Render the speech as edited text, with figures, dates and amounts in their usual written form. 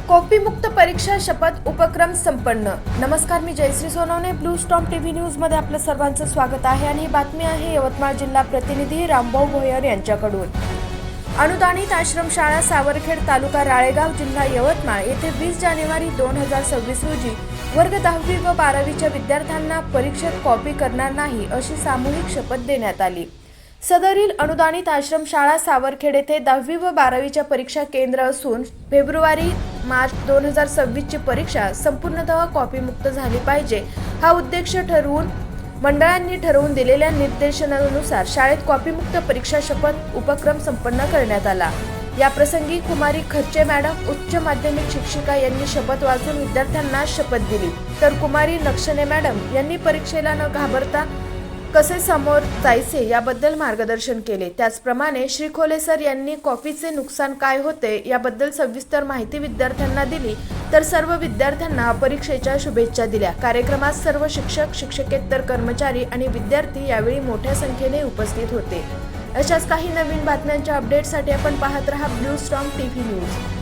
Copy मुक्त परीक्षा शपथ उपक्रम संपन्न। नमस्कार, मी Jayashree Sonawane, blue storm TV news मध्ये आपलं सर्वांचं स्वागत आहे आणि ही बातमी आहे यवतमाळ जिल्हा प्रतिनिधी रामभाऊ भोयर यांच्याकडून। अनुदानित आश्रमशाळा सावरखेड, तालुका राळेगाव, जिल्हा यवतमाळ येथे 20 जानेवारी 2026 रोजी वर्ग 10वी व 12वीच्या विद्यार्थ्यांना परीक्षेत कॉपी करणार नाही अशी सामूहिक शपथ देण्यात आली। सदरील अनुदानित आश्रमशाळा सावरखेड येथे 10वी व 12वीच्या परीक्षा केंद्र असून फेब्रुवारी-मार्च 2026 ची परीक्षा संपूर्णतः कॉपी मुक्त झाली पाहिजे हा उद्देश ठरवून मंडळांनी ठरवून दिलेल्या निर्देशनानुसार शाळेत कॉपी मुक्त परीक्षा शपथ उपक्रम संपन्न करण्यात आला। या प्रसंगी कुमारी खर्चे मॅडम, उच्च माध्यमिक शिक्षिका यांनी शपथ वाचून विद्यार्थ्यांना शपथ दिली, तर कुमारी लक्षणे मॅडम यांनी परीक्षेला न घाबरता कसे समोर जायचे याबद्दल मार्गदर्शन केले। त्याचप्रमाणे श्री खोले सर यांनी कॉपीचे नुकसान काय होते याबद्दल सविस्तर माहिती विद्यार्थ्यांना दिली, तर सर्व विद्यार्थ्यांना परीक्षेच्या शुभेच्छा दिल्या। कार्यक्रमात सर्व शिक्षक, शिक्षकेतर कर्मचारी आणि विद्यार्थी यावेळी मोठ्या संख्येने उपस्थित होते। अशाच काही नवीन बातम्यांच्या अपडेटसाठी आपण पाहत रहा ब्लू स्टॉर्म टीव्ही न्यूज।